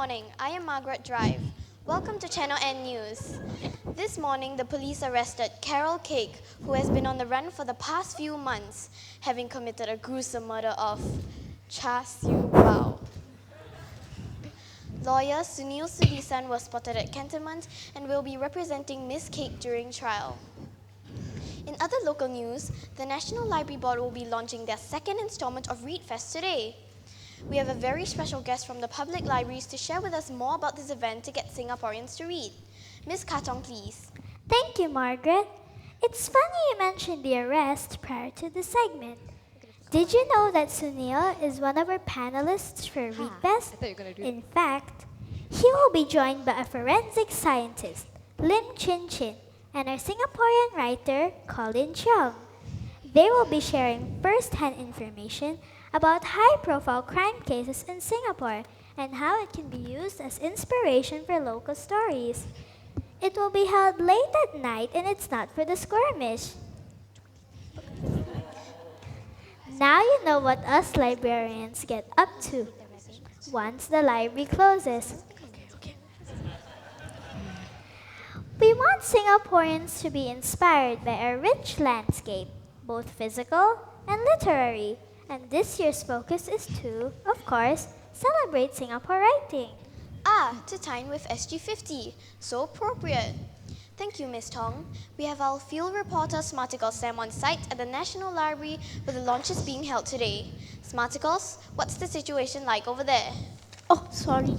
morning. I am Margaret Drive. Welcome to Channel N News. This morning, the police arrested Carol Cake, who has been on the run for the past few months, having committed a gruesome murder of Cha Siu Bao. Lawyer Sunil Sudisan was spotted at Cantonment and will be representing Miss Cake during trial. In other local news, the National Library Board will be launching their second installment of Read Fest today. We have a very special guest from the public libraries to share with us more about this event to get Singaporeans to read. Ms. Katong, please. Thank you, Margaret. It's funny you mentioned the arrest prior to the segment. Did you know that Sunil is one of our panelists for Read Fest? In fact, he will be joined by a forensic scientist, Lim Chin Chin, and our Singaporean writer, Colin Cheong. They will be sharing first-hand information about high-profile crime cases in Singapore and how it can be used as inspiration for local stories. It will be held late at night and it's not for the skirmish. Now you know what us librarians get up to once the library closes. We want Singaporeans to be inspired by our rich landscape, both physical and literary. And this year's focus is to, of course, celebrate Singapore writing. To tie in with SG50. So appropriate. Thank you, Ms. Tong. We have our field reporter, Smarticles Sam, on site at the National Library where the launch is being held today. Smarticles, what's the situation like over there? Oh, sorry.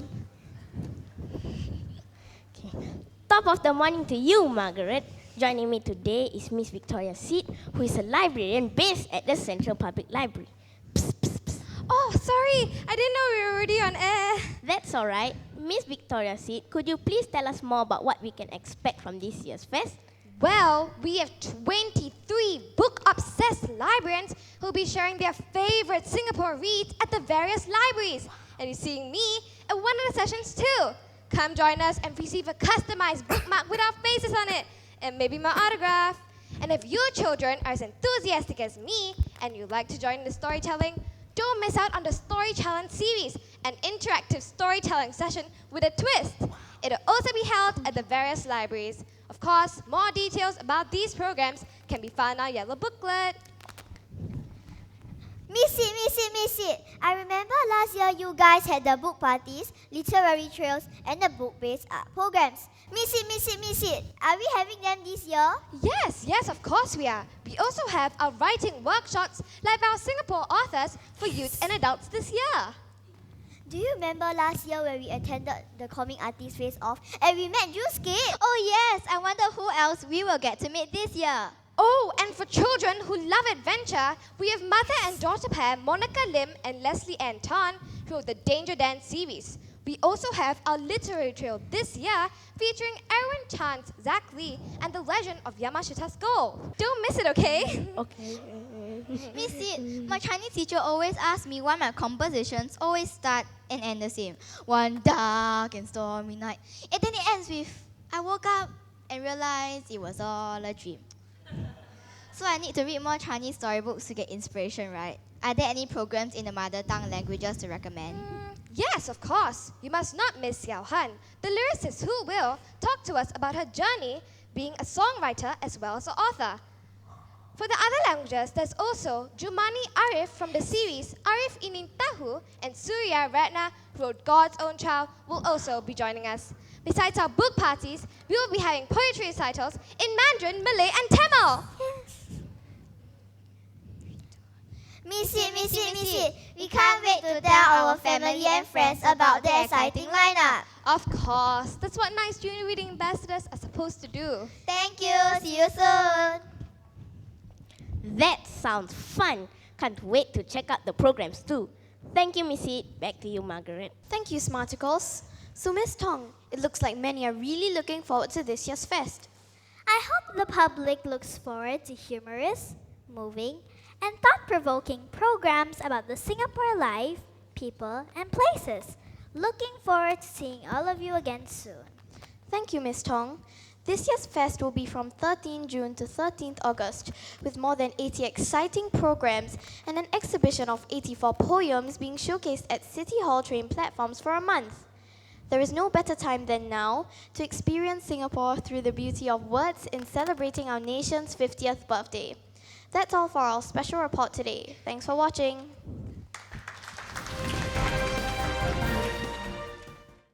Okay. Top of the morning to you, Margaret. Joining me today is Miss Victoria Skit, who is a librarian based at the Central Public Library. Psst, psst, psst. Oh, sorry. I didn't know we were already on air. That's all right. Miss Victoria Skit, could you please tell us more about what we can expect from this year's fest? Well, we have 23 book-obsessed librarians who will be sharing their favorite Singapore reads at the various libraries. And you're seeing me at one of the sessions too. Come join us and receive a customized bookmark with our faces on it. And maybe my autograph. And if your children are as enthusiastic as me and you'd like to join the storytelling, don't miss out on the Story Challenge series, an interactive storytelling session with a twist. It'll also be held at the various libraries. Of course, more details about these programs can be found on our yellow booklet. Miss it. I remember last year you guys had the book parties, literary trails, and the book-based art programs. Miss it. Are we having them this year? Yes, of course we are. We also have our writing workshops like our Singapore authors for youth and adults this year. Do you remember last year when we attended the Comic Artist Face-Off and we met you, Skit? Oh yes, I wonder who else we will get to meet this year. Oh, and for children who love adventure, we have mother and daughter pair Monica Lim and Leslie Ann Tan who wrote the Danger Dance series. We also have our literary trail this year featuring Erwin Chan's Zach Lee and the legend of Yamashita's Gold. Don't miss it, okay? Okay. Miss it, my Chinese teacher always asks me why my compositions always start and end the same. One dark and stormy night. And then it ends with, I woke up and realized it was all a dream. So I need to read more Chinese storybooks to get inspiration, right? Are there any programs in the mother tongue languages to recommend? Yes, of course. You must not miss Xiao Han, the lyricist who will talk to us about her journey being a songwriter as well as an author. For the other languages, there's also Jumani Arif from the series Arif Inin Tahu, and Surya Ratna, who wrote God's Own Child, will also be joining us. Besides our book parties, we will be having poetry recitals in Mandarin, Malay, and Tamil. Miss it. We can't wait to tell our family and friends about the exciting lineup. Of course, that's what nice junior reading ambassadors are supposed to do. Thank you. See you soon. That sounds fun. Can't wait to check out the programs too. Thank you, Missy. Back to you, Margaret. Thank you, Smarticles. So, Ms. Tong, it looks like many are really looking forward to this year's fest. I hope the public looks forward to humorous, moving, and thought-provoking programs about the Singapore life, people, and places. Looking forward to seeing all of you again soon. Thank you, Ms. Tong. This year's fest will be from 13 June to 13th August, with more than 80 exciting programs and an exhibition of 84 poems being showcased at City Hall train platforms for a month. There is no better time than now to experience Singapore through the beauty of words in celebrating our nation's 50th birthday. That's all for our special report today. Thanks for watching.